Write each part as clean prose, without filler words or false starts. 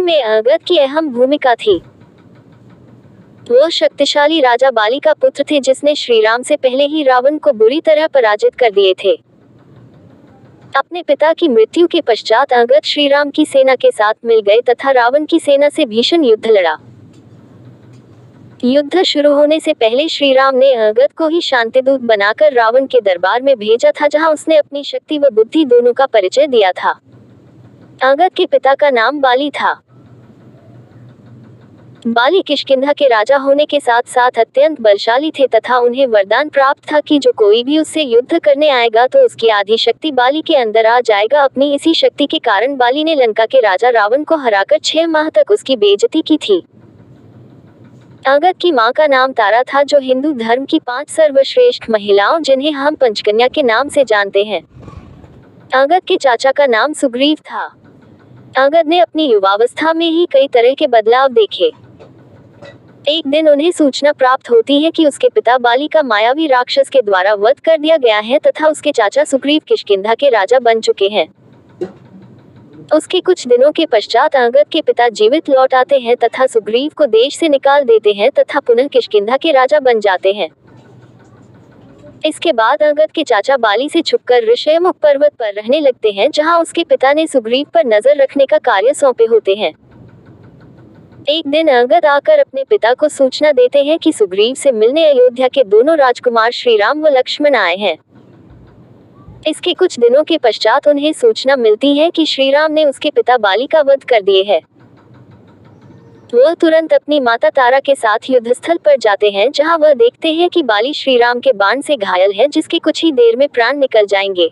में अंगद की अहम भूमिका थी। वह शक्तिशाली राजा बाली का पुत्र थे जिसने श्री राम से पहले ही रावण को बुरी तरह पराजित कर दिए थे। अपने पिता की मृत्यु के पश्चात अंगद श्री राम की सेना के साथ मिल गए तथा रावण की सेना से भीषण युद्ध लड़ा। युद्ध शुरू होने से पहले श्री राम ने अंगद को ही शांतिदूत बनाकर रावण के दरबार में भेजा था, जहां उसने अपनी शक्ति व बुद्धि दोनों का परिचय दिया था। अंगद के पिता का नाम बाली था। बाली किष्किंधा के राजा होने के साथ साथ अत्यंत बलशाली थे तथा उन्हें वरदान प्राप्त था कि जो कोई भी उससे युद्ध करने आएगा तो उसकी आधी शक्ति बाली के अंदर आ जाएगा। अपनी इसी शक्ति के कारण बाली ने लंका के राजा रावण को हराकर 6 माह तक उसकी बेइज्जती की थी। अंगद की मां का नाम तारा था, जो हिंदू धर्म की 5 सर्वश्रेष्ठ महिलाओं जिन्हें हम पंचकन्या के नाम से जानते हैं। अंगद के चाचा का नाम सुग्रीव था। अंगद ने अपनी युवावस्था में ही कई तरह के बदलाव देखे। एक दिन उन्हें सूचना प्राप्त होती है कि उसके पिता बाली का मायावी राक्षस के द्वारा वध कर दिया गया है तथा उसके चाचा सुग्रीव किष्किंधा के राजा बन चुके हैं। उसके कुछ दिनों के पश्चात अंगद के पिता जीवित लौट आते हैं तथा सुग्रीव को देश से निकाल देते हैं तथा पुनः किष्किंधा के राजा बन जाते हैं। इसके बाद अंगद के चाचा बाली से छुपकर ऋषयमुख पर्वत पर रहने लगते हैं, जहां उसके पिता ने सुग्रीव पर नजर रखने का कार्य सौंपे होते हैं। एक दिन अंगद आकर अपने पिता को सूचना देते हैं कि सुग्रीव से मिलने अयोध्या के दोनों राजकुमार श्री राम व लक्ष्मण आए हैं। इसके कुछ दिनों के पश्चात उन्हें सूचना मिलती है कि श्री राम ने उसके पिता बाली का वध कर दिए है। वह तुरंत अपनी माता तारा के साथ युद्धस्थल पर जाते हैं, जहां वह देखते हैं कि बाली श्री राम के बाण से घायल है, जिसके कुछ ही देर में प्राण निकल जाएंगे।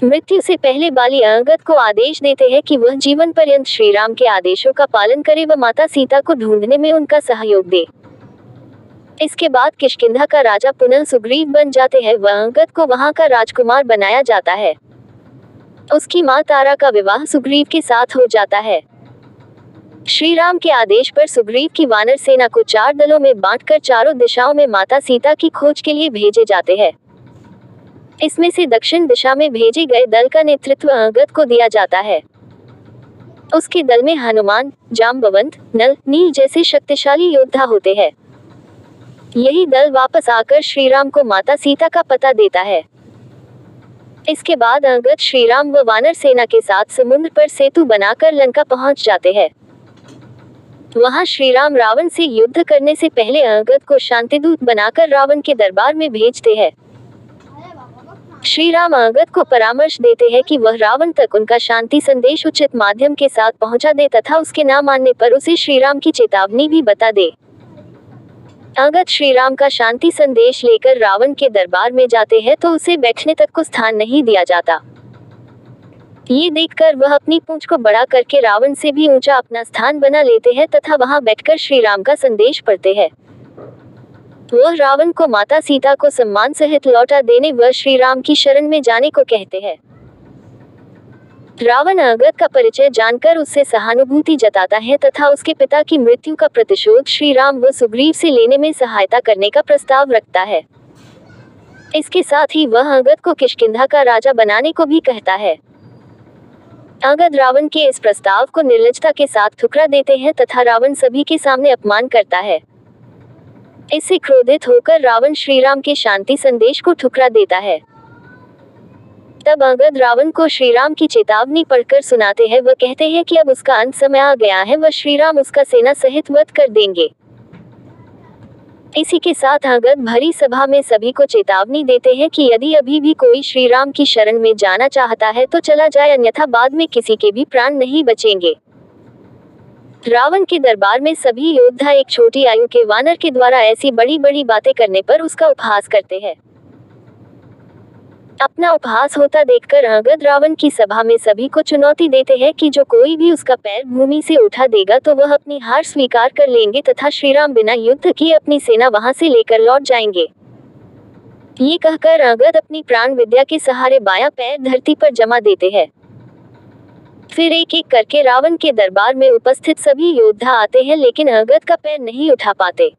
मृत्यु से पहले बाली अंगद को आदेश देते हैं कि वह जीवन पर्यंत श्री राम के आदेशों का पालन करे व माता सीता को ढूंढने में उनका सहयोग दे। इसके बाद किष्किंधा का राजा पुनः सुग्रीव बन जाते हैं। वह अंगद को वहां का राजकुमार बनाया जाता है। उसकी मां तारा का विवाह सुग्रीव के साथ हो जाता है। श्री राम के आदेश पर सुग्रीव की वानर सेना को 4 दलों में बांटकर चारों दिशाओं में माता सीता की खोज के लिए भेजे जाते हैं। इसमें से दक्षिण दिशा में भेजे गए दल का नेतृत्व अंगद को दिया जाता है। उसके दल में हनुमान, जाम्बवंत, नल, नील जैसे शक्तिशाली योद्धा होते हैं। यही दल वापस आकर श्री राम को माता सीता का पता देता है। इसके बाद अंगद श्री राम व वानर सेना के साथ समुद्र पर सेतु बनाकर लंका पहुंच जाते हैं। वहां श्री राम रावण से युद्ध करने से पहले अंगद को शांतिदूत बनाकर रावण के दरबार में भेजते हैं। श्री राम अंगद को परामर्श देते हैं कि वह रावण तक उनका शांति संदेश उचित माध्यम के साथ पहुंचा दे तथा उसके ना मानने पर उसे श्री राम की चेतावनी भी बता दे। अंगद श्री राम का शांति संदेश लेकर रावण के दरबार में जाते हैं तो उसे बैठने तक को स्थान नहीं दिया जाता। ये देखकर वह अपनी पूंछ को बड़ा करके रावण से भी ऊंचा अपना स्थान बना लेते हैं तथा वहां बैठकर श्री राम का संदेश पढ़ते हैं। वह रावण को माता सीता को सम्मान सहित लौटा देने व श्री राम की शरण में जाने को कहते हैं। रावण अंगद का परिचय जानकर उससे सहानुभूति जताता है तथा उसके पिता की मृत्यु का प्रतिशोध श्री राम व सुग्रीव से लेने में सहायता करने का प्रस्ताव रखता है। इसके साथ ही वह अंगद को किष्किंधा का राजा बनाने को भी कहता है। अंगद रावण के इस प्रस्ताव को निर्लजता के साथ ठुकरा देते हैं तथा रावण सभी के सामने अपमान करता है। इससे क्रोधित होकर रावण श्री राम के शांति संदेश को ठुकरा देता है। तब अंगद रावण को श्री राम की चेतावनी पढ़कर सुनाते हैं। वह कहते हैं कि अब उसका अंत समय आ गया है, वह श्री राम उसका सेना सहित वध कर देंगे। इसी के साथ अंगद भरी सभा में सभी को चेतावनी देते हैं कि यदि अभी भी कोई श्री राम की शरण में जाना चाहता है तो चला जाए, अन्यथा बाद में किसी के भी प्राण नहीं बचेंगे। रावण के दरबार में सभी योद्धा एक छोटी आयु के वानर के द्वारा ऐसी बड़ी बड़ी बातें करने पर उसका उपहास करते हैं। अपना उपहास होता देखकर अंगद रावण की सभा में सभी को चुनौती देते हैं कि जो कोई भी उसका पैर भूमि से उठा देगा तो वह अपनी हार स्वीकार कर लेंगे तथा श्री राम बिना युद्ध किए अपनी सेना वहां से लेकर लौट जाएंगे। ये कहकर अंगद अपनी प्राण विद्या के सहारे बायां पैर धरती पर जमा देते हैं। फिर एक एक करके रावण के दरबार में उपस्थित सभी योद्धा आते हैं, लेकिन अंगद का पैर नहीं उठा पाते।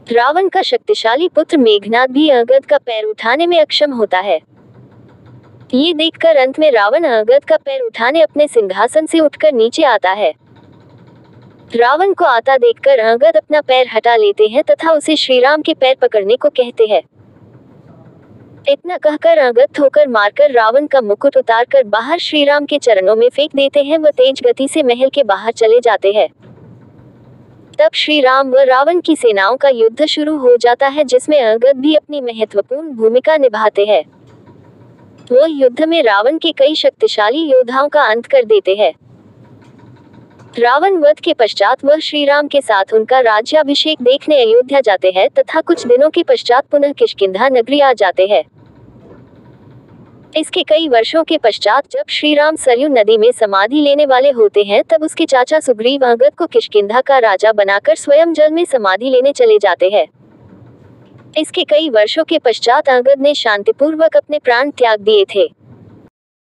रावण का शक्तिशाली पुत्र मेघनाद भी अंगद का पैर उठाने में अक्षम होता है। ये देखकर अंत में रावण अंगद का पैर उठाने अपने सिंहासन से उठकर नीचे आता है। रावण को आता देखकर अंगद अपना पैर हटा लेते हैं तथा उसे श्रीराम के पैर पकड़ने को कहते हैं। इतना कहकर अंगद ठोकर मारकर रावण का मुकुट उतारकर बाहर श्रीराम के चरणों में फेंक देते हैं। वह तेज गति से महल के बाहर चले जाते हैं। तब श्री राम व रावण की सेनाओं का युद्ध शुरू हो जाता है, जिसमें अंगद भी अपनी महत्वपूर्ण भूमिका निभाते हैं। वो युद्ध में रावण के कई शक्तिशाली योद्धाओं का अंत कर देते हैं। रावण वध के पश्चात वह श्री राम के साथ उनका राज्याभिषेक देखने अयोध्या जाते हैं तथा कुछ दिनों के पश्चात पुनः किष्किंधा नगरी आ जाते हैं। इसके कई वर्षों के पश्चात जब श्री राम सरयू नदी में समाधि लेने वाले होते हैं, तब उसके चाचा सुग्रीव अंगद को किष्किंधा का राजा बनाकर स्वयं जल में समाधि लेने चले जाते हैं। इसके कई वर्षों के पश्चात अंगद ने शांतिपूर्वक अपने प्राण त्याग दिए थे।